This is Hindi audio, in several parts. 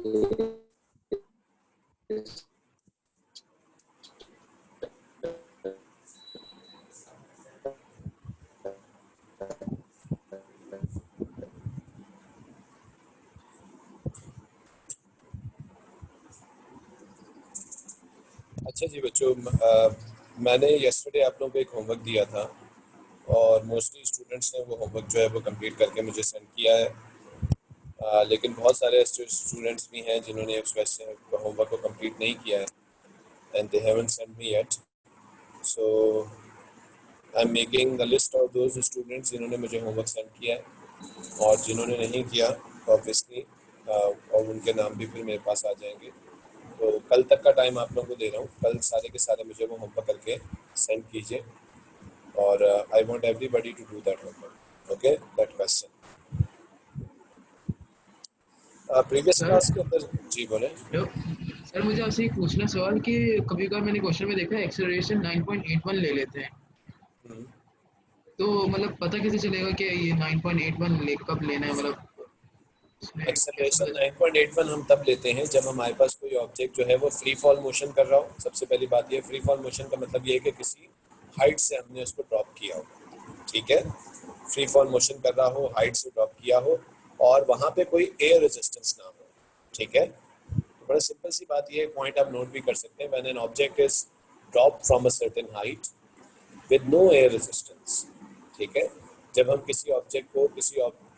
अच्छा जी बच्चों, मैंने यस्टरडे आप लोगों को एक होमवर्क दिया था और मोस्टली स्टूडेंट्स ने वो होमवर्क जो है वो कंप्लीट करके मुझे सेंड किया है। लेकिन बहुत सारे स्टूडेंट्स भी हैं जिन्होंने उस वैसे होमवर्क को कंप्लीट नहीं किया है and they haven't send me yet. So I am making the list of those students जिन्होंने मुझे होमवर्क सेंड किया है और जिन्होंने नहीं किया ऑब्वियसली और उनके नाम भी फिर मेरे पास आ जाएंगे। तो कल तक का टाइम आप लोगों को दे रहा हूँ, कल सारे के सारे मुझे वो होमवर्क करके सेंड कीजिए और I want everybody to do that homework, okay, that question. Previous class के अंदर जी बोले। सर मुझे आपसे एक पूछना सवाल कि कभी कभार मैंने क्वेश्चन में देखा है एक्सेलरेशन 9.81 ले लेते हैं, तो मतलब पता कैसे चलेगा कि ये 9.81 कब लेना है, मतलब एक्सेलरेशन 9.81 हम तब लेते हैं जब हमारे पास कोई ऑब्जेक्ट जो है वो फ्री फॉल मोशन कर रहा हो। सबसे पहली बात ये, फ्री फॉल मोशन का मतलब ये है कि किसी हाइट से हमने उसको ड्रॉप किया हो, ठीक है। फ्री फॉल मोशन कर रहा हो, हाइट से ड्रॉप किया हो और वहाँ पे कोई एयर रेजिस्टेंस ना हो, ठीक है। तो बड़ा सिंपल सी बात ये पॉइंट आप नोट भी कर सकते हैं। When an object is drop from a certain height with no air resistance, ठीक है। जब हम किसी ऑब्जेक्ट को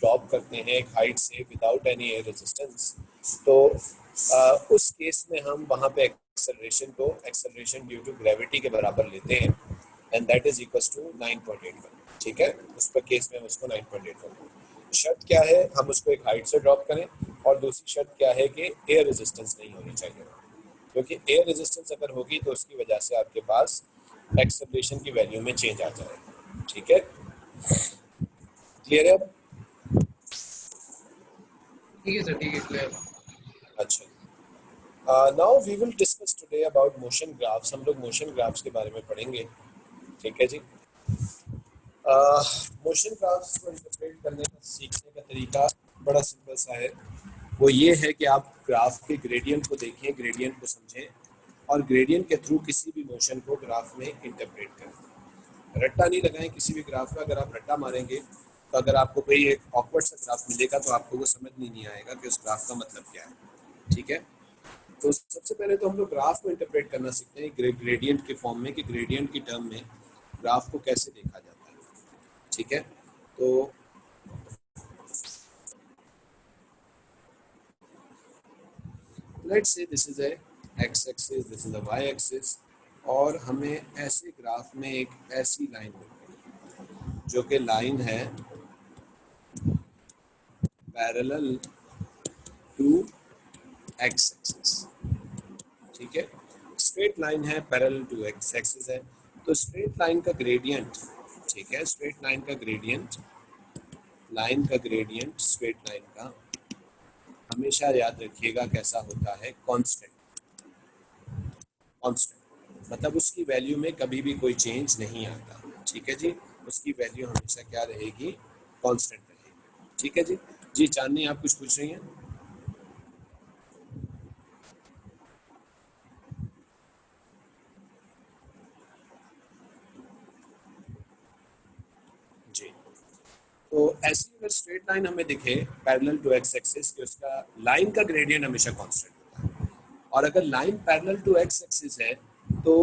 ड्रॉप करते हैं एक हाइट से विदाउट एनी एयर रेजिस्टेंस, तो उस केस में हम वहाँ पे एक्सेलरेशन ड्यू टू ग्रेविटी के बराबर लेते हैं and that is equals to 9.81, ठीक है। उस पर केस में हम उसको 9.81। शर्त क्या है, हम उसको एक हाइट से ड्रॉप करें और दूसरी शर्त क्या है कि एयर रेजिस्टेंस नहीं होनी चाहिए, क्योंकि एयर रेजिस्टेंस अगर होगी तो उसकी वजह से आपके पास एक्सेलरेशन की वैल्यू में चेंज आ जाएगा, ठीक है। क्लियर है? ठीक है सर, ठीक है, क्लियर। अच्छा, now we will discuss today about motion graphs. हम लोग मोशन ग्राफ्स के बारे में पढ़ेंगे, ठीक है जी। मोशन ग्राफ्स को इंटरप्रेट करने का सीखने का तरीका बड़ा सिंपल सा है। वो ये है कि आप ग्राफ के ग्रेडियंट को देखें, ग्रेडियंट को समझें और ग्रेडियंट के थ्रू किसी भी मोशन को ग्राफ में इंटरप्रेट करें। रट्टा नहीं लगाएं किसी भी ग्राफ का। अगर आप रट्टा मारेंगे तो अगर आपको कोई एक ऑकवर्ड सा ग्राफ मिलेगा तो आपको वो समझ नहीं आएगा कि उस ग्राफ का मतलब क्या है, ठीक है। तो सबसे पहले तो हम लोग ग्राफ को इंटरप्रेट करना सीखते हैं ग्रेडियंट के फॉर्म में, कि ग्रेडियंट की टर्म में ग्राफ को कैसे देखा जाता है, ठीक है। तो let's say this is a X axis, this is a Y axis और हमें ऐसे ग्राफ में एक ऐसी लाइन मिल गई जो कि लाइन है पैरेलल टू एक्स एक्सिस, ठीक है। स्ट्रेट लाइन है, पैरेलल टू एक्स एक्सिस है, तो स्ट्रेट लाइन का ग्रेडियंट, ठीक है, स्ट्रेट लाइन का ग्रेडियंट, लाइन का ग्रेडियंट स्ट्रेट लाइन का हमेशा याद रखिएगा कैसा होता है, कांस्टेंट। कांस्टेंट मतलब उसकी वैल्यू में कभी भी कोई चेंज नहीं आता, ठीक है जी। उसकी वैल्यू हमेशा क्या रहेगी, कांस्टेंट रहेगी, ठीक है जी। जी चांदनी आप कुछ पूछ रही हैं? जी, तो ऐसी अगर स्ट्रेट लाइन हमें दिखे पैरेलल टू एक्स एक्सिस कि उसका लाइन का ग्रेडियंट हमेशा कांस्टेंट होता है और अगर line parallel to X axis है तो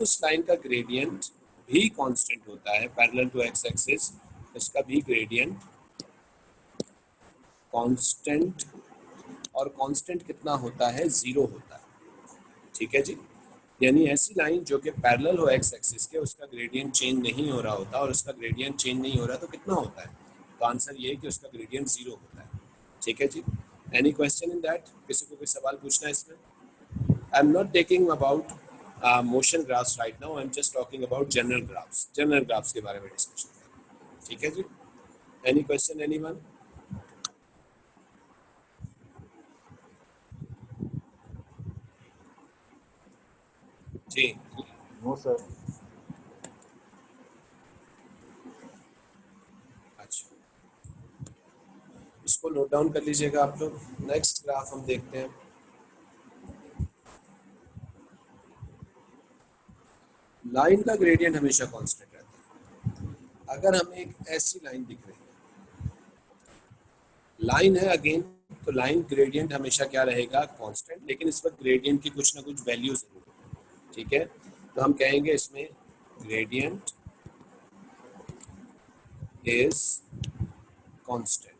उस लाइन का ग्रेडियंट भी कांस्टेंट होता है। पैरेलल टू एक्स एक्सिस उसका भी ग्रेडियंट कांस्टेंट, और कांस्टेंट कितना होता है, 0 होता है, ठीक है जी। यानी ऐसी लाइन जो कि पैरेलल हो एक्स एक्सिस के, उसका ग्रेडियंट चेंज नहीं हो रहा होता और उसका ग्रेडियंट चेंज नहीं हो रहा तो कितना होता है, तो आंसर ये है कि उसका ग्रेडियंट 0 होता है, ठीक है जी। Any question in that? किसी को कोई सवाल पूछना है इसमें? I am not taking about motion graphs right now, I am just talking about general graphs. General graphs के बारे में डिस्कशन करें, ठीक है जी। Any question anyone? जी नो सर। अच्छा, इसको नोट डाउन कर लीजिएगा आप लोग। नेक्स्ट ग्राफ हम देखते हैं। लाइन का ग्रेडियंट हमेशा कांस्टेंट रहता है। अगर हमें एक ऐसी लाइन दिख रही है, लाइन है अगेन, तो लाइन ग्रेडियंट हमेशा क्या रहेगा, कांस्टेंट, लेकिन इस वक्त ग्रेडियंट की कुछ ना कुछ वैल्यू जरूर होगी, ठीक है। तो हम कहेंगे इसमें ग्रेडियंट इज कांस्टेंट,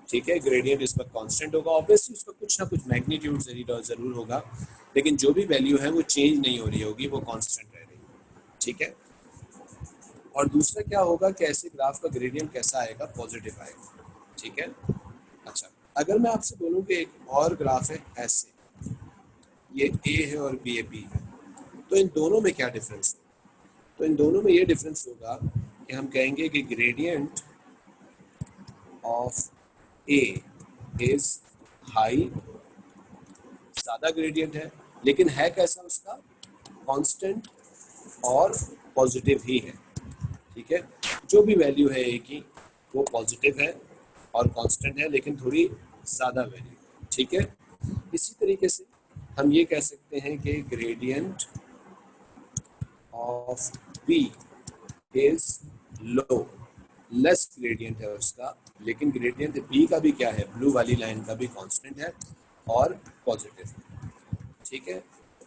ठीक है। ग्रेडियंट इस वक्त कांस्टेंट होगा, ऑब्वियसली उसका कुछ ना कुछ मैग्नीट्यूड जरूर होगा, लेकिन जो भी वैल्यू है वो चेंज नहीं हो रही होगी, वो कांस्टेंट रह रही है, ठीक है। और दूसरा क्या होगा कि ऐसे ग्राफ का ग्रेडियंट कैसा आएगा, पॉजिटिव आएगा, ठीक है। अच्छा, अगर मैं आपसे बोलूं कि एक और ग्राफ है ऐसे, ये ए है और ये बी है, तो इन दोनों में क्या डिफरेंस है? तो इन दोनों में ये डिफरेंस होगा कि हम कहेंगे कि gradient of A is high, ज़्यादा ग्रेडियंट है, लेकिन है कैसा उसका, कांस्टेंट और पॉजिटिव ही है, ठीक है। जो भी वैल्यू है ए की वो पॉजिटिव है और कांस्टेंट है, लेकिन थोड़ी ज़्यादा वैल्यू है, ठीक है। इसी तरीके से हम ये कह सकते हैं कि gradient of B is low, less gradient है उसका, लेकिन ग्रेडियंट बी का भी क्या है, ब्लू वाली लाइन का भी कांस्टेंट है और पॉजिटिव है, ठीक है।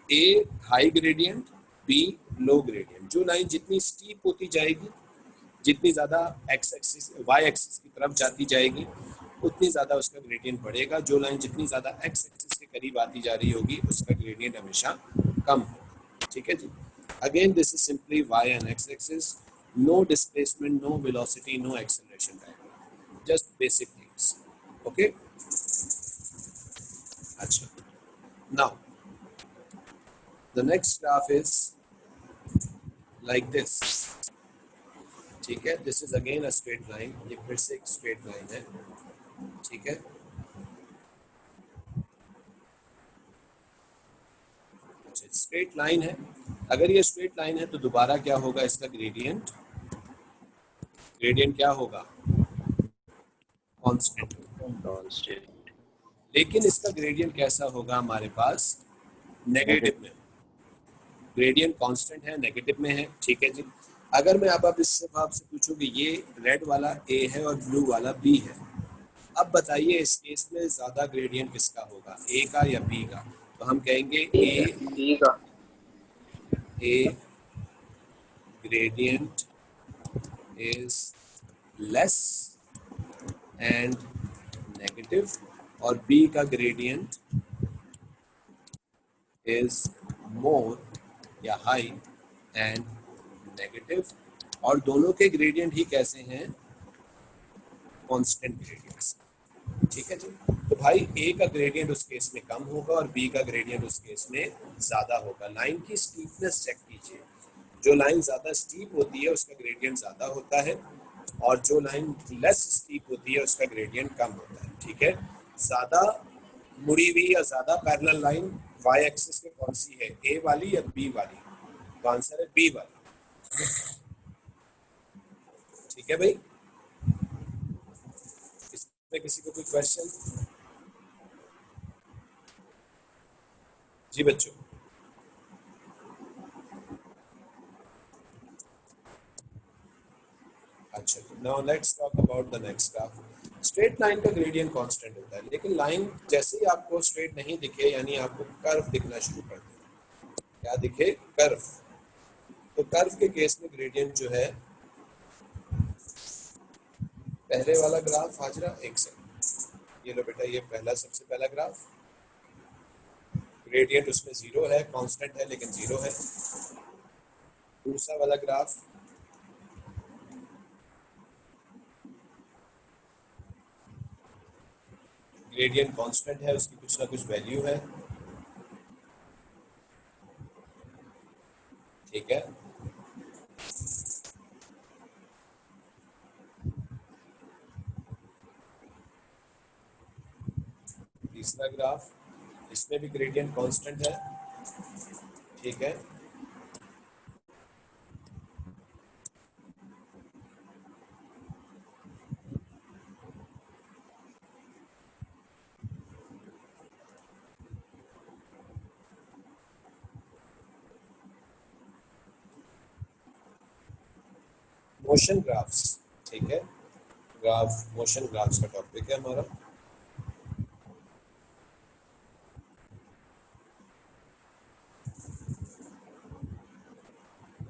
ए हाई ग्रेडियंट, बी लो ग्रेडियंट। जो लाइन जितनी स्टीप होती जाएगी, जितनी ज़्यादा एक्स एक्सिस वाई एक्सिस की तरफ जाती जाएगी, उतनी ज़्यादा उसका ग्रेडियंट बढ़ेगा। जो लाइन जितनी ज़्यादा एक्स एक्सिस के करीब आती जा रही होगी, उसका ग्रेडियंट हमेशा कम होगा, ठीक है जी। Again this is simply Y and X axis, no displacement, no velocity, no acceleration diagram, just basic things, okay. अच्छा, now the next graph is like this, ठीक है। This is again a straight line, ये फिर से एक स्ट्रेट लाइन है, ठीक है। अच्छा, स्ट्रेट लाइन है, अगर ये स्ट्रेट लाइन है तो दोबारा क्या होगा, इसका ग्रेडियंट, ग्रेडियंट क्या होगा, कांस्टेंट होगा, लेकिन इसका ग्रेडियंट कैसा होगा हमारे पास, नेगेटिव में। ग्रेडियंट कांस्टेंट है, नेगेटिव में है, ठीक है जी। अगर मैं अब इससे आपसे पूछूं कि ये रेड वाला ए है और ब्लू वाला बी है, अब बताइए इस केस में ज्यादा ग्रेडियंट किसका होगा, ए का या बी का? तो हम कहेंगे ए gradient is less and negative, और B का gradient is more या high and negative, और दोनों के gradient ही कैसे हैं, constant gradients, ठीक है जी। तो भाई A का ग्रेडियंट उस केस में कम होगा और B का ग्रेडियंट उस केस में ज़्यादा होगा। लाइन की स्टीपनेस चेक कीजिए, जो लाइन ज़्यादा स्टीप होती है उसका ग्रेडियंट ज़्यादा होता है, और जो लाइन लेस स्टीप होती है उसका ग्रेडियंट कम होता है, ठीक है। ज़्यादा मुड़ी हुई या ज़्यादा पैरेलल लाइन वाई एक्सिस में कौन सी है, ए वाली या बी वाली? तो आंसर है बी वाली, ठीक है भाई। इसमें किसी को कोई क्वेश्चन? जी बच्चों, अच्छा, now let's talk about the next graph. Straight line का ग्रेडियंट कांस्टेंट होता है, लेकिन लाइन जैसे ही आपको स्ट्रेट नहीं दिखे, यानी आपको कर्व दिखना शुरू कर दे, क्या दिखे, कर्व। तो कर्व के केस में ग्रेडियंट जो है, पहले वाला ग्राफ हाजरा, एक सेकंड, ये लो बेटा, ये पहला सबसे पहला ग्राफ, ग्रेडियंट उसमें जीरो है, कांस्टेंट है लेकिन जीरो है। दूसरा वाला ग्राफ, ग्रेडियंट कांस्टेंट है, उसकी कुछ ना कुछ वैल्यू है, ठीक है। तीसरा ग्राफ, इसमें भी ग्रेडियंट कांस्टेंट है, ठीक है। मोशन ग्राफ्स, ठीक है, ग्राफ मोशन ग्राफ्स का टॉपिक है हमारा।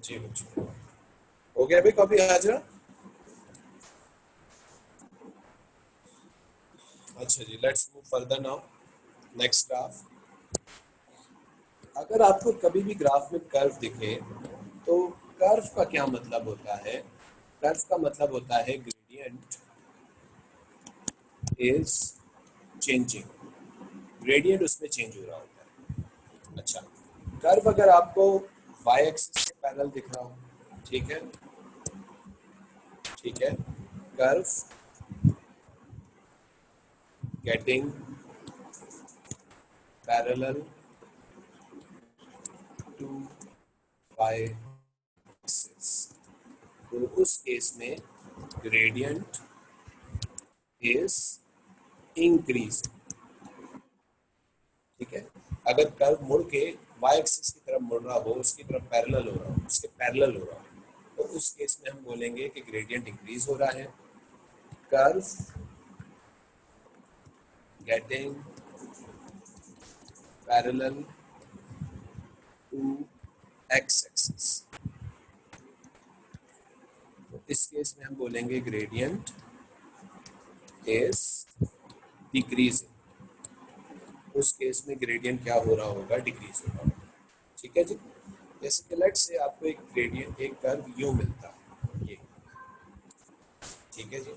जी बच्चों, हो गया अभी कॉपी हाजरा? अच्छा जी, let's move further now. Next graph. अगर आपको कभी भी ग्राफ में कर्व दिखे तो कर्व का क्या मतलब होता है? कर्व का मतलब होता है ग्रेडियंट इज चेंजिंग, ग्रेडियंट उसमें चेंज हो रहा होता है। अच्छा, कर्व अगर आपको y एक्सिस के पैरेलल दिख रहा हो, ठीक है, ठीक है, curve getting parallel to y axis, तो उस केस में ग्रेडियंट इज इंक्रीज, ठीक है। अगर कर्व मुड़ के y एक्सिस की तरफ मुड़ रहा हो, उसकी तरफ पैरेलल हो रहा हो, उसके पैरेलल हो रहा हो, तो उस केस में हम बोलेंगे कि ग्रेडियंट इंक्रीज हो रहा है। Curve getting parallel to x axis, तो इस केस में हम बोलेंगे ग्रेडियंट इज डिक्रीजिंग, उस केस में ग्रेडियंट क्या हो रहा होगा? डिक्रीज हो रहा होगा, ठीक है जी। जैसे कि लेट्स से आपको एक ग्रेडियंट, एक कर्व यूं मिलता है, ये, ठीक है जी,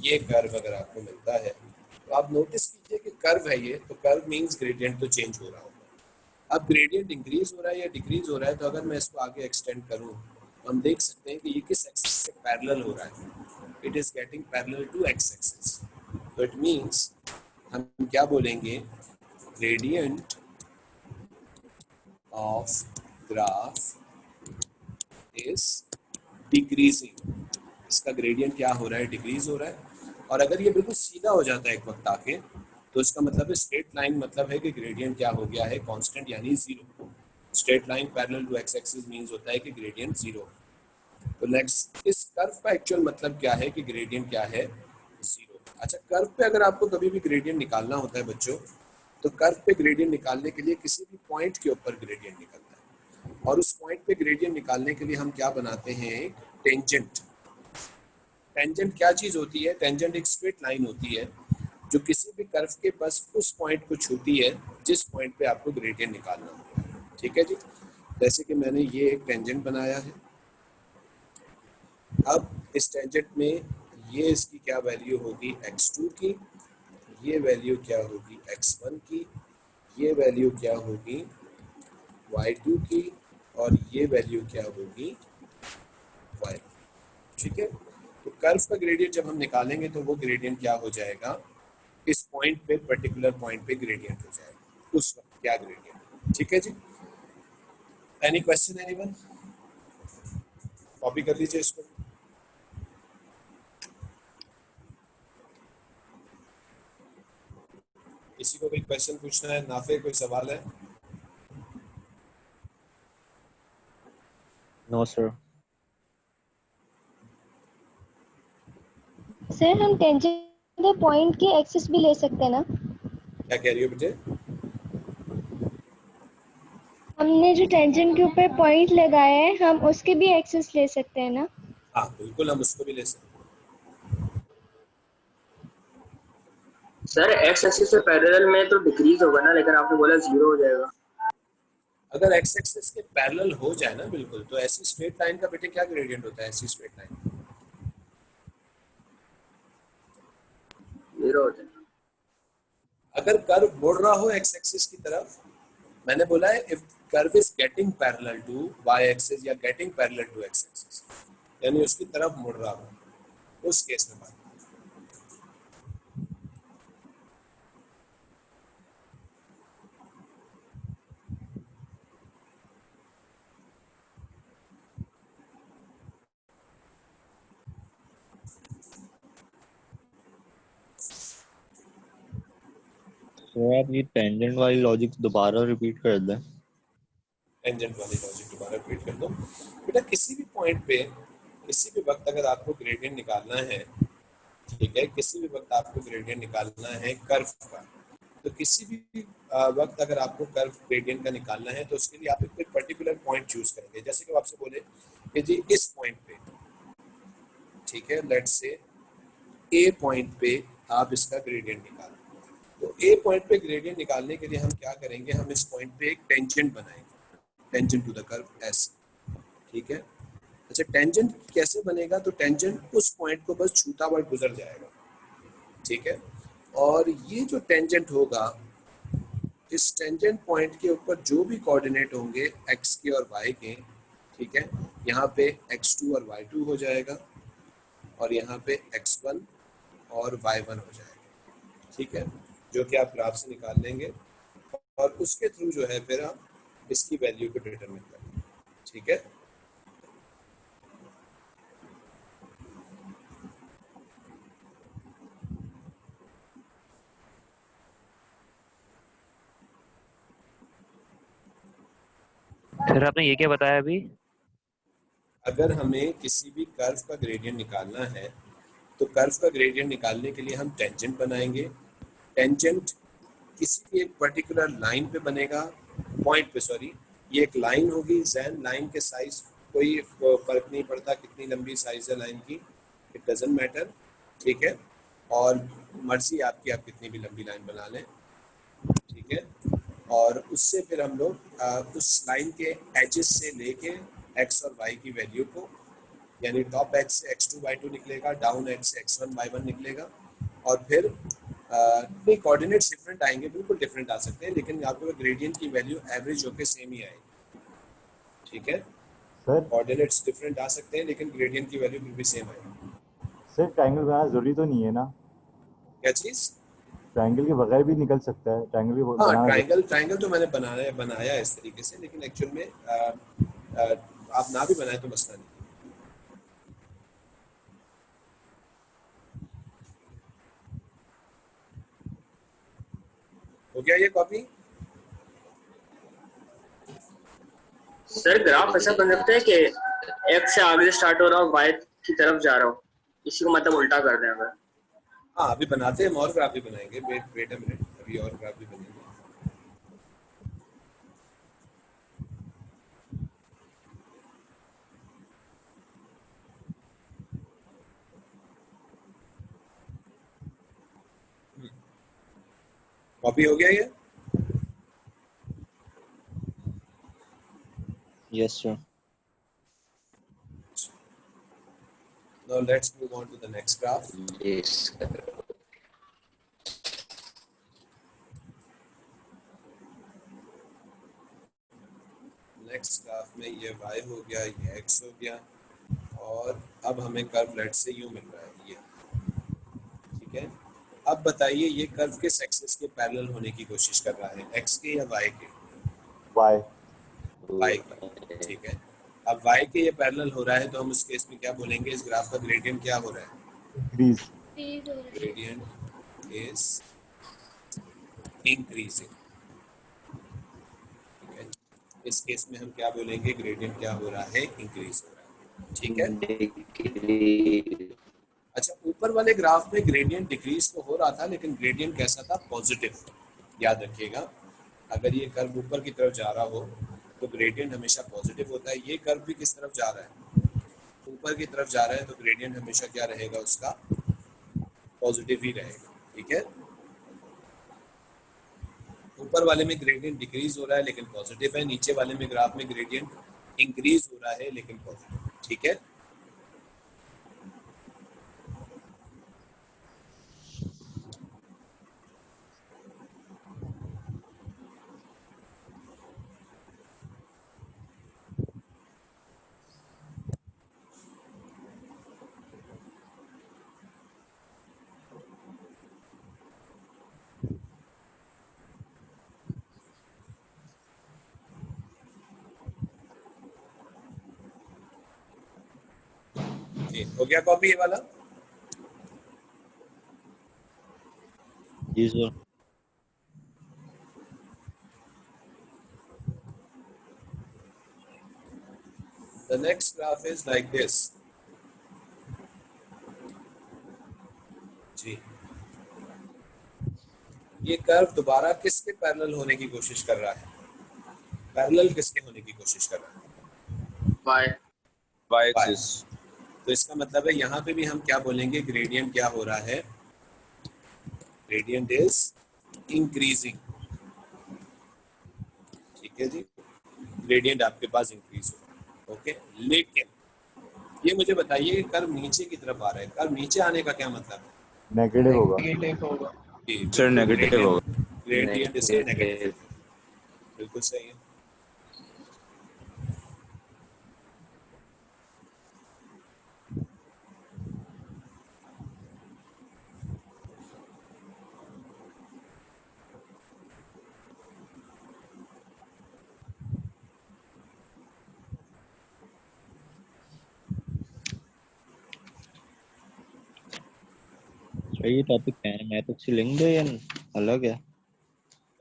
ये कर्व अगर आपको मिलता है तो आप नोटिस कीजिए कि कर्व है ये, तो कर्व मींस ग्रेडियंट तो चेंज हो रहा होगा। अब ग्रेडियंट इंक्रीज हो रहा है या डिक्रीज हो रहा है, तो अगर मैं इसको आगे एक्सटेंड करूं तो हम देख सकते हैं कि ये किस एक्सिस से पैरेलल हो रहा है, it is getting parallel to X axis, तो इट मींस हम क्या बोलेंगे? Gradient of graph is decreasing, इसका ग्रेडियंट क्या हो रहा है? डिक्रीज हो रहा है। और अगर ये बिल्कुल सीधा हो जाता है एक वक्त आके, तो इसका मतलब है स्ट्रेट लाइन, मतलब है कि ग्रेडियंट क्या हो गया है? कांस्टेंट, यानी zero. Straight line parallel to X axis means होता है कि ग्रेडियंट जीरो। तो नेक्स्ट, इस कर्व का एक्चुअल मतलब क्या है कि ग्रेडियंट क्या है? जीरो। अच्छा, कर्व पे अगर आपको कभी भी ग्रेडियंट निकालना होता है बच्चों, तो कर्व पे ग्रेडियंट निकालने के लिए किसी भी पॉइंट के ऊपर ग्रेडियंट निकलता है, और उस पॉइंट पे ग्रेडियंट निकालने के लिए हम क्या बनाते हैं? एक टेंजेंट। टेंजेंट क्या चीज होती है? टेंजेंट एक स्ट्रेट लाइन होती है जो किसी भी कर्व के बस उस पॉइंट को छूती है जिस पॉइंट पे आपको ग्रेडियंट निकालना होता है, ठीक है जी। जैसे कि मैंने ये एक टेंजेंट बनाया है, अब इस टेंजेंट में ये इसकी क्या वैल्यू होगी? x2 की, ये वैल्यू क्या होगी? x1 की, ये वैल्यू क्या होगी? y2 की, और ये वैल्यू क्या होगी? y, ठीक है। तो कर्व का ग्रेडियंट जब हम निकालेंगे तो वो ग्रेडियंट क्या हो जाएगा? इस पॉइंट पे, पर्टिकुलर पॉइंट पे ग्रेडियंट हो जाएगा, उस वक्त क्या ग्रेडियंट, ठीक है जी। Any question anyone? कॉपी कर लीजिए इसको। किसी को कोई क्वेश्चन पूछना है? नाफे, कोई सवाल है? No sir. सर हम टेंजेंट के पॉइंट की एक्सिस भी ले सकते हैं ना? क्या कह रही हो बेटे? हमने जो टेंजेंट के ऊपर पॉइंट लगाया है हम उसके भी एक्सिस ले सकते हैं ना? हाँ बिल्कुल, हम उसको भी ले सकते हैं। सर एक्स एक्सिस से पैरेलल में तो डिक्रीज होगा ना, लेकिन आपने बोला जीरो हो जाएगा। अगर एक्स एक्सिस के पैरेलल हो जाए ना, बिल्कुल, तो ऐसी स्ट्रेट लाइन का बेटे क्या ग्रेडियंट होता है? ऐसी स्ट्रेट लाइन जीरो हो जाएगा। अगर कर्व मुड़ रहा हो एक्स एक्सिस की तरफ, मैंने बोला है if curve is getting parallel to Y axis या getting parallel to X axis, यानी उसकी तरफ मुड़ रहा हो, उस केस में बात। सर आप ये टेंजेंट वाली लॉजिक दोबारा रिपीट कर दें। टेंजेंट वाली लॉजिक दोबारा रिपीट कर दो बेटा। किसी भी पॉइंट पे किसी भी वक्त अगर आपको ग्रेडियंट निकालना है, ठीक है, किसी भी वक्त आपको ग्रेडियंट निकालना है कर्व का, तो किसी भी वक्त अगर आपको कर्व ग्रेडियंट का निकालना है तो उसके लिए आप एक पर्टिकुलर पॉइंट चूज करेंगे। जैसे कि आपसे बोले कि जी इस पॉइंट पे, ठीक है, लेट्स से ए पॉइंट पे आप इसका ग्रेडियंट निकालें। तो ए पॉइंट पे ग्रेडियंट निकालने के लिए हम क्या करेंगे, हम इस पॉइंट पे एक टेंजेंट बनाएंगे, tangent to the curve S, ठीक है। अच्छा, टेंजेंट कैसे बनेगा, तो टेंजेंट उस पॉइंट को बस छूता हुआ गुजर जाएगा, ठीक है। और ये जो टेंजेंट होगा, इस टेंजेंट पॉइंट के ऊपर जो भी कोऑर्डिनेट होंगे एक्स के और वाई के, ठीक है, यहाँ पे x2 और y2 हो जाएगा और यहाँ पे x1 और y1 हो जाएगा, ठीक है, जो कि आप ग्राफ से निकाल लेंगे और उसके थ्रू जो है फिर आप इसकी वैल्यू को डिटरमिन करेंगे, ठीक है। सर आपने ये क्या बताया अभी? अगर हमें किसी भी कर्व का ग्रेडियंट निकालना है तो कर्व का ग्रेडियंट निकालने के लिए हम टेंजेंट बनाएंगे। टेंजेंट किसी भी एक पर्टिकुलर लाइन पे बनेगा, पॉइंट पे, सॉरी, ये एक लाइन होगी, जैन लाइन के साइज कोई फर्क नहीं पड़ता कितनी लंबी साइज है लाइन की, इट डजंट मैटर, ठीक है। और मर्जी आपकी, आप कितनी भी लंबी लाइन बना लें, ठीक है। और उससे फिर हम लोग उस लाइन के एजेस से लेके एक्स और वाई की वैल्यू को, यानी टॉप एज से x2 y2 निकलेगा, डाउन एज से x1 y1 निकलेगा, और फिर नहीं, कोऑर्डिनेट्स डिफरेंट आएंगे, बिल्कुल डिफरेंट आ सकते हैं, लेकिन आपके ग्रेडियंट की वैल्यू एवरेज होकर सेम ही आएगी, ठीक है। सर कोऑर्डिनेट्स डिफरेंट आ सकते हैं लेकिन ग्रेडियंट की वैल्यू भी सेम आएगी। सर ट्रायंगल बनाना जरूरी तो नहीं है ना? क्या चीज़? ट्रायंगल के बगैर भी निकल सकता है, ट्रायंगल भी हाँ, बनाना ट्रायंगल तो मैंने बनाया इस तरीके से, लेकिन एक्चुअल में आप ना भी बनाए तो मसला नहीं। हो गया ये कॉपी? सर ग्राफ ऐसा बन सकता है कि x से आगे स्टार्ट हो रहा हो, y की तरफ जा रहा हो, इसी को मतलब उल्टा कर दें अगर। हाँ, अभी बनाते हैं, हम और ग्राफ भी बनाएंगे, वेट अ मिनट, अभी और ग्राफ भी बनेंगे। कॉपी हो गया ये? Yes, sir. Now let's move on to the next graph. Yes. Next graph में ये y हो गया, ये x हो गया, और अब हमें कर्व लेट से यूं मिल रहा है ये, ठीक है। अब बताइए ये कर्व किस एक्सिस के पैरेलल होने की कोशिश कर रहा है, x के या y के? वाई y के, ठीक है। अब y के ये पैरेलल हो रहा है तो हम उस केस में क्या बोलेंगे, इस ग्राफ का ग्रेडियंट क्या हो रहा है? इंक्रीज। Gradient is increasing, ठीक है। इस केस में हम क्या बोलेंगे, ग्रेडियंट क्या हो रहा है, इंक्रीज हो रहा है, ठीक है। अच्छा, ऊपर वाले ग्राफ में ग्रेडियंट डिक्रीज तो हो रहा था, लेकिन ग्रेडियंट कैसा था, पॉजिटिव। याद रखिएगा, अगर ये कर्व ऊपर की तरफ जा रहा हो तो ग्रेडियंट हमेशा पॉजिटिव होता है। ये कर्व भी किस तरफ जा रहा है, ऊपर की तरफ जा रहा है, तो ग्रेडियंट हमेशा क्या रहेगा, उसका पॉजिटिव ही रहेगा, ठीक है। ऊपर वाले में ग्रेडियंट डिक्रीज हो रहा है लेकिन पॉजिटिव है, नीचे वाले में ग्राफ में ग्रेडियंट इंक्रीज हो रहा है लेकिन पॉजिटिव है, ठीक है। हो गया कॉपी ये वाला? जी सर। The next graph is like this. जी, ये कर्व दोबारा किसके पैरेलल होने की कोशिश कर रहा है? पैरेलल किसके होने की कोशिश कर रहा है? Y Y Y। एक्सिस। तो इसका मतलब है यहाँ पे भी हम क्या बोलेंगे, ग्रेडियंट क्या हो रहा है? Gradient is increasing. ठीक है जी, ग्रेडियंट आपके पास इंक्रीज हो रहा है। ओके, लेकिन ये मुझे बताइए कि कर्व नीचे की तरफ आ रहा है, कर्व नीचे आने का क्या मतलब है? नेगेटिव होगा। नेगेटिव होगा। कि सर बिल्कुल नेगेटिव होगा। ग्रेडियंट इसका नेगेटिव, बिल्कुल सही है। सर ये टॉपिक काइनेमैटिक्स से लिंक है या अलग है?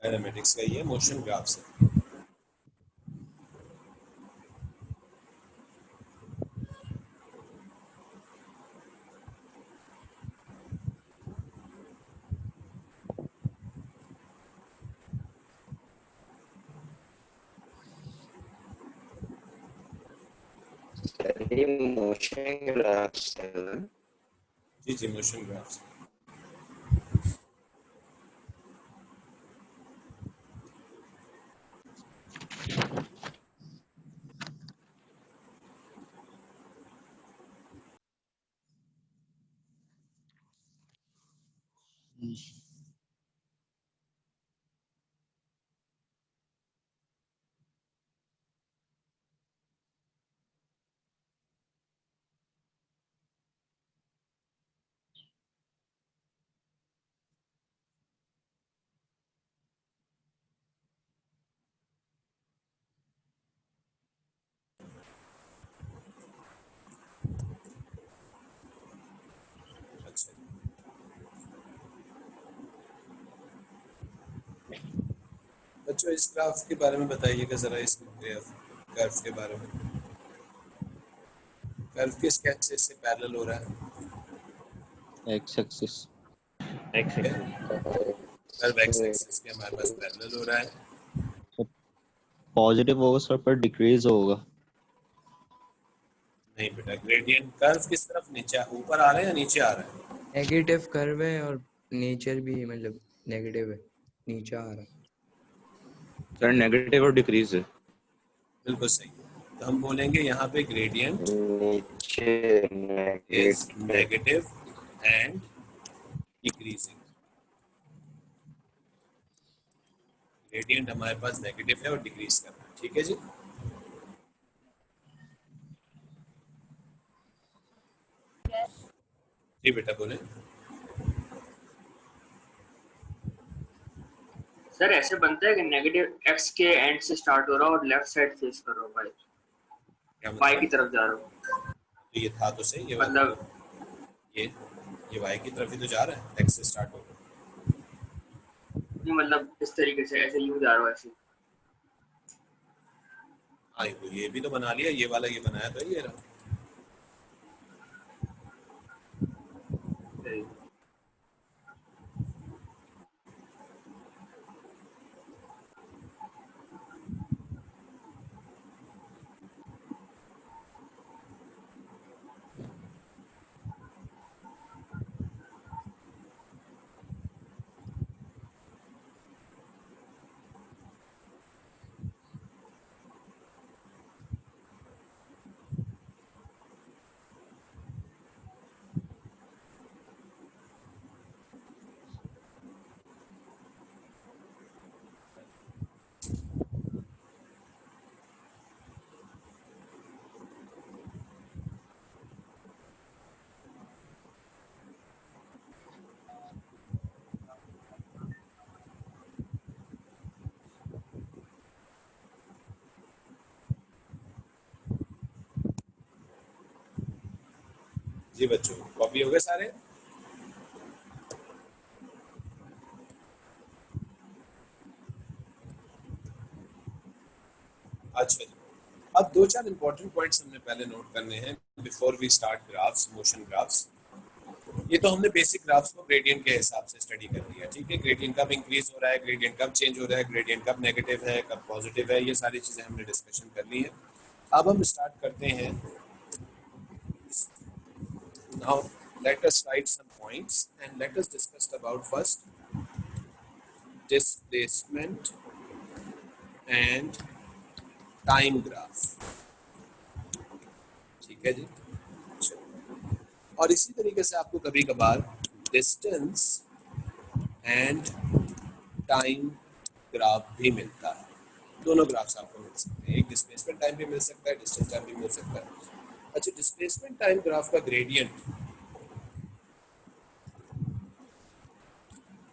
काइनेमेटिक्स का ये मोशन ग्राफ से। मोशन ग्राफ्स है। जी जी, मोशन ग्राफ से। अच्छा, बच्चों इस ग्राफ के बारे में बताइएगा जरा, इस कर्व के बारे में। कर्व किस एक्सिस से पैरेलल हो रहा है? X axis. X curve x axis के हमारे पास पैरेलल हो रहा है। पॉजिटिव होगा सर पर डिक्रीज होगा। नहीं बेटा, ग्रेडियंट कर्व किस तरफ, नीचे ऊपर आ रहा है या नीचे आ रहा है? नेगेटिव कर्व है और नेचर भी मतलब नेगेटिव है, नीचे आ रहा है। सर नेगेटिव और डिक्रीज है। बिल्कुल सही। तो हम बोलेंगे यहाँ पे gradient is negative and decreasing. Gradient हमारे पास नेगेटिव है और डिक्रीज कर रहा है। ठीक है जी। जी बेटा बोले। सर ऐसे बनता है कि नेगेटिव एक्स के एंड से स्टार्ट हो रहा है और लेफ्ट साइड फेस कर रहा हूँ वाई, क्या मतलब? वाई की तरफ जा रहा हूँ। तो ये था तो सही, ये मतलब ये वाई की तरफ ही तो जा रहा है, एक्स से स्टार्ट हो रहा नहीं, मतलब इस तरीके से ऐसे यूं जा रहा हूँ ऐसे। है। हाँ, ये भी तो बना लिया, ये वाला ये बनाया तो ये रहा। सही। जी बच्चों, कॉपी हो गए सारे? अच्छा जी। अब दो चार इंपॉर्टेंट पॉइंट्स हमने पहले नोट करने हैं before we start graphs, motion graphs. ये तो हमने बेसिक ग्राफ्स को ग्रेडियंट के हिसाब से स्टडी कर लिया, ठीक है। ग्रेडियंट कब इंक्रीज हो रहा है, ग्रेडियंट कब चेंज हो रहा है, ग्रेडियंट कब नेगेटिव है, कब पॉजिटिव है, ये सारी चीज़ें हमने डिस्कशन कर ली है। अब हम स्टार्ट करते हैं। Now let us write some points and let us discuss about first displacement and time graph, ठीक है जी। और इसी तरीके से आपको कभी कभार डिस्टेंस एंड टाइम ग्राफ भी मिलता है, दोनों ग्राफ्स आपको मिल सकते हैं। एक डिस्प्लेसमेंट टाइम भी मिल सकता है, डिस्टेंस टाइम भी मिल सकता है। अच्छा, डिस्प्लेसमेंट टाइम ग्राफ का ग्रेडियंट,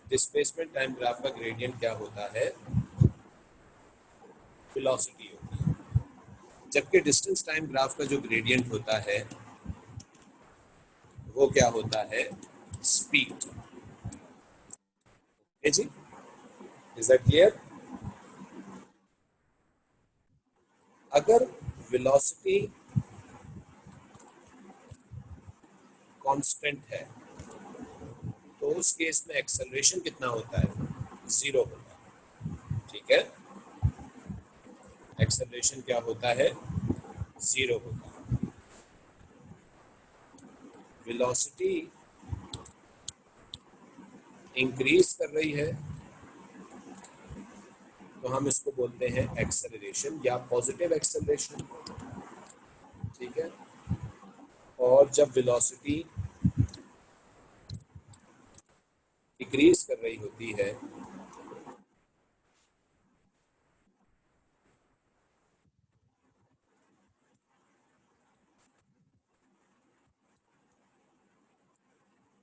डिस्प्लेसमेंट टाइम ग्राफ का ग्रेडियंट क्या होता है? वेलोसिटी होती है, जबकि डिस्टेंस टाइम ग्राफ का जो ग्रेडियंट होता है वो क्या होता है? स्पीड। जी, इज दैट क्लियर? अगर वेलोसिटी कांस्टेंट है तो उस केस में एक्सेलरेशन कितना होता है? 0 होता है, ठीक है। एक्सेलरेशन क्या होता है? 0 होता है। वेलोसिटी इंक्रीज कर रही है तो हम इसको बोलते हैं एक्सेलरेशन या पॉजिटिव एक्सेलरेशन, ठीक है। और जब वेलोसिटी डिक्रीज कर रही होती है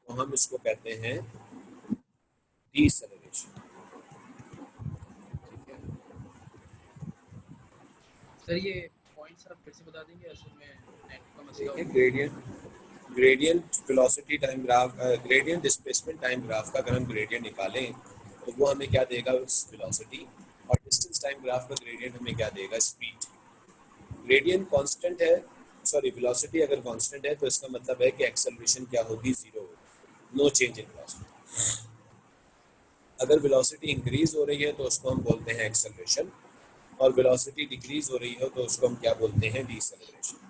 तो हम इसको कहते हैं डीसेलरेशन, ठीक है। सर ये पॉइंट्स आप फिर से बता देंगे, असल में नेट का मसला देखिए, gradient velocity time graph, gradient displacement time graph का अगर हम ग्रेडियंट निकालें तो वो हमें क्या देगा? वेलोसिटी। और डिस्टेंस टाइम ग्राफ का ग्रेडियंट हमें क्या देगा? स्पीड। ग्रेडियंट कांस्टेंट है, सॉरी वेलोसिटी अगर कांस्टेंट है तो इसका मतलब है कि एक्सेलरेशन क्या होगी? 0 होगी, नो चेंज इन वेलोसिटी। अगर वेलोसिटी इंक्रीज हो रही है तो उसको हम बोलते हैं एक्सेलरेशन, और वेलोसिटी डिक्रीज हो रही हो तो उसको हम क्या बोलते हैं? डीसेलरेशन।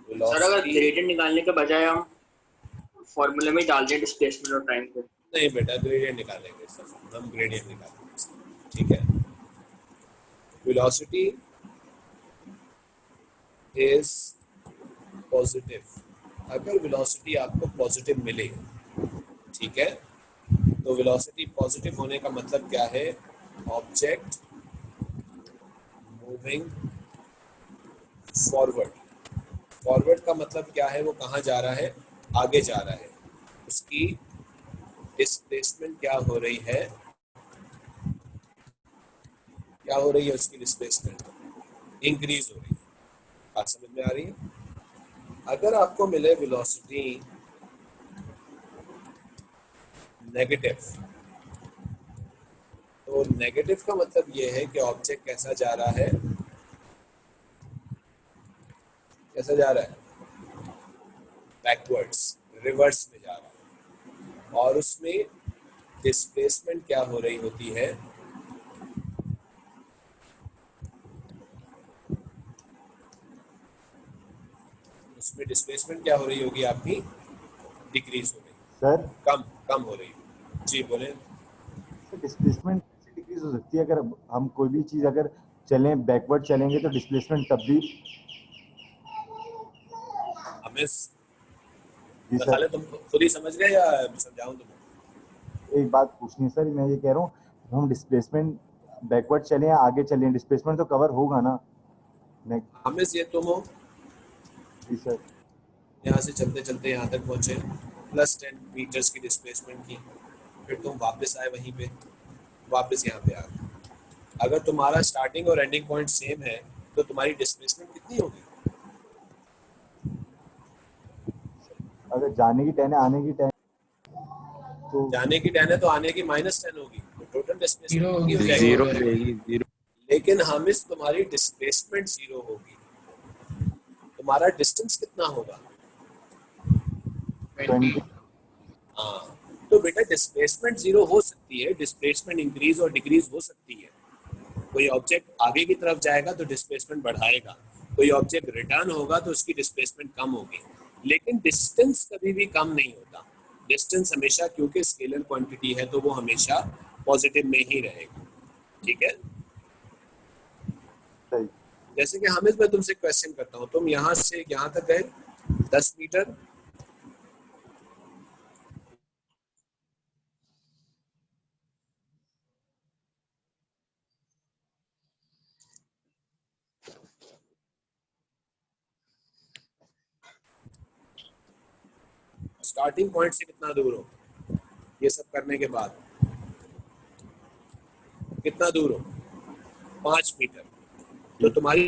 सर अगर ग्रेडियंट निकालने के बजाय हम फॉर्मूले में डाल दें डिस्प्लेसमेंट और टाइम को? नहीं बेटा, ग्रेडियंट निकालेंगे सर, हम ग्रेडियंट निकालेंगे, ठीक है। Velocity is positive. अगर वेलोसिटी आपको पॉजिटिव मिले, ठीक है, तो वेलोसिटी पॉजिटिव होने का मतलब क्या है? Object moving forward. फॉरवर्ड का मतलब क्या है? वो कहाँ जा रहा है? आगे जा रहा है। उसकी डिस्प्लेसमेंट क्या हो रही है? क्या हो रही है उसकी डिस्प्लेसमेंट? इंक्रीज हो रही है। बात समझ में आ रही है? अगर आपको मिले वेलोसिटी नेगेटिव, तो नेगेटिव का मतलब ये है कि ऑब्जेक्ट कैसा जा रहा है? कैसा जा रहा है? बैकवर्ड्स, रिवर्स में जा रहा है। और उसमें डिस्प्लेसमेंट क्या हो रही होती है? उसमें डिस्प्लेसमेंट क्या हो रही होगी आपकी? डिक्रीज हो रही, सर कम हो रही है। जी बोले। डिस्प्लेसमेंट डिक्रीज हो सकती है अगर हम कोई भी चीज़ अगर चलें, बैकवर्ड चलेंगे तो डिस्प्लेसमेंट तब भी। हमें जी सर, तुम खुद ही समझ गए या समझाऊं तुम्हें? एक बात पूछनी है सर, मैं ये कह रहा हूँ हम डिस्प्लेसमेंट बैकवर्ड चलें या आगे चलें, डिस्प्लेसमेंट तो कवर होगा ना? हमें ये तुम हो जी सर। यहाँ से चलते चलते यहाँ तक पहुँचे, +10 मीटर्स की डिस्प्लेसमेंट की, फिर तुम वापस आए वहीं पे, वापस यहाँ पे आ गए। अगर तुम्हारा स्टार्टिंग और एंडिंग पॉइंट सेम है तो तुम्हारी डिस्प्लेसमेंट कितनी होगी? अगर जाने की 10 है, आने की 10, तो जाने की 10 है तो आने की -10 होगी, तो टोटल डिस्प्लेसमेंट कितनी हो जाएगी? 0 रहेगी, 0। लेकिन हम इस तुम्हारी डिस्प्लेसमेंट 0 होगी। तुम्हारा डिस्टेंस कितना होगा? 20। हाँ, तो बेटा डिस्प्लेसमेंट 0 हो सकती है, डिस्प्लेसमेंट इंक्रीज और डिक्रीज हो सकती है। कोई ऑब्जेक्ट आगे की तरफ जाएगा तो डिस्प्लेसमेंट बढ़ाएगा, कोई ऑब्जेक्ट रिटर्न होगा तो उसकी डिस्प्लेसमेंट कम होगी, लेकिन डिस्टेंस कभी भी कम नहीं होता। डिस्टेंस हमेशा, क्योंकि स्केलर क्वांटिटी है, तो वो हमेशा पॉजिटिव में ही रहेगा। ठीक है, सही। जैसे कि हामिद, मैं तुमसे क्वेश्चन करता हूँ, तुम यहाँ से यहाँ तक गए 10 मीटर, स्टार्टिंग पॉइंट से कितना दूर हो, ये सब करने के बाद कितना दूर हो, 5 मीटर। तो तुम्हारी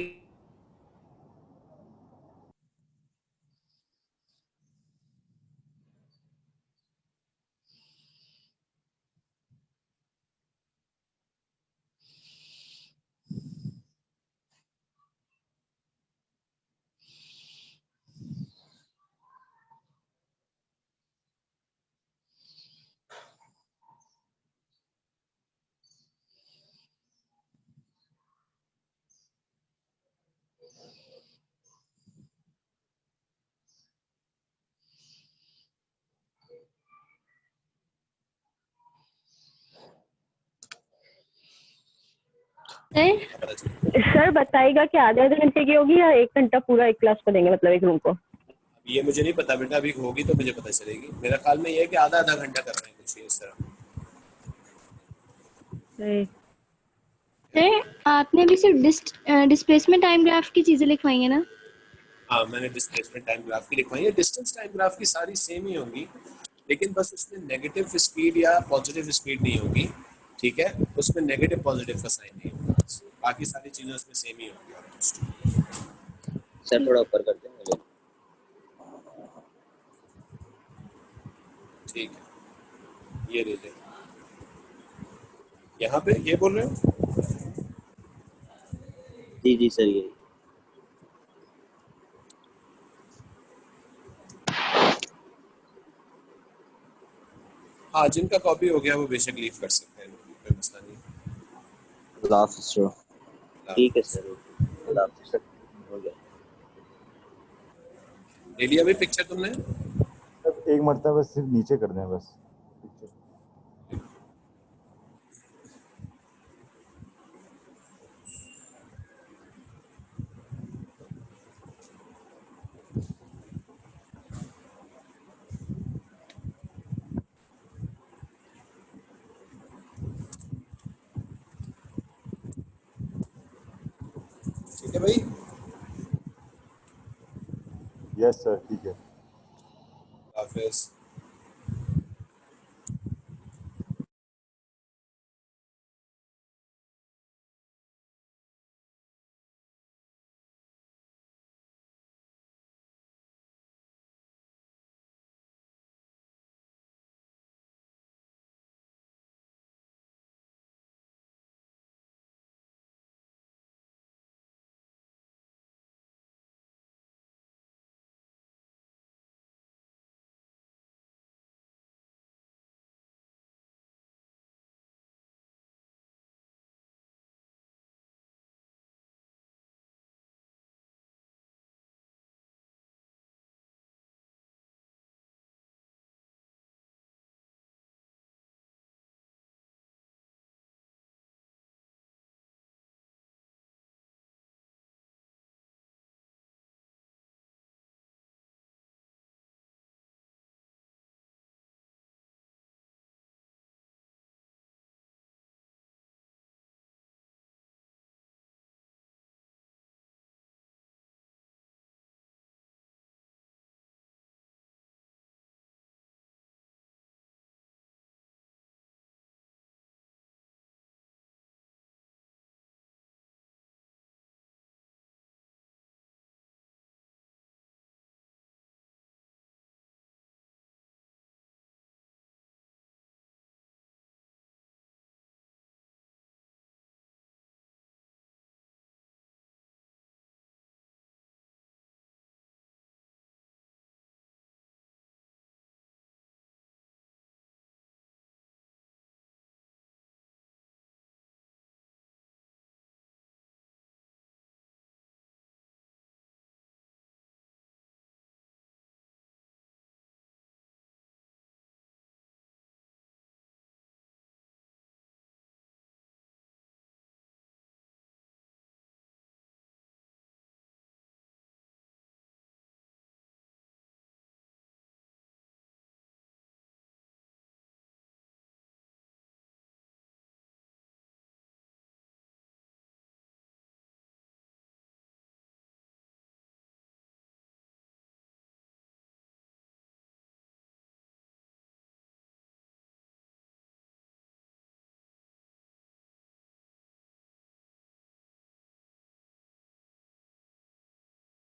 सर बताइएगा कि आधे आधे घंटे की होगी या 1 घंटा पूरा एक क्लास को देंगे, मतलब एक रूम को? ये मुझे नहीं पता बेटा, अभी होगी तो मुझे पता चलेगी। मेरा ख्याल में ये है कि आधा आधा घंटा कर रहे हैं कुछ इस तरह। आपने भी सिर्फ डिस्प्लेसमेंट टाइम ग्राफ की चीजें लिखवाई है ना? हाँ, मैंने डिस्प्लेसमेंट टाइम ग्राफ की लिखवाई है। डिस्टेंस टाइम ग्राफ की सारी सेम ही होंगी, लेकिन बस उसमें नेगेटिव स्पीड या पॉजिटिव स्पीड नहीं होगी। ठीक है, उसमें नेगेटिव पॉजिटिव का साइन नहीं होगा, बाकी सारी चीजें उसमें सेम ही होंगी ऑलमोस्ट। सर थोड़ा ऊपर कर दें मुझे। ठीक है, ये ले लें। यहाँ पे ये बोल रहे हो? जी जी सर, ये हाँ, जिनका कॉपी हो गया वो बेशक लीव कर सकते हैं, कोई मसला नहीं। ठीक है सर, हो गया। ले लिया भाई पिक्चर तुमने? एक मरतबा बस सिर्फ नीचे कर दें बस। ठीक है भाई, यस सर, ठीक है। हाफिज।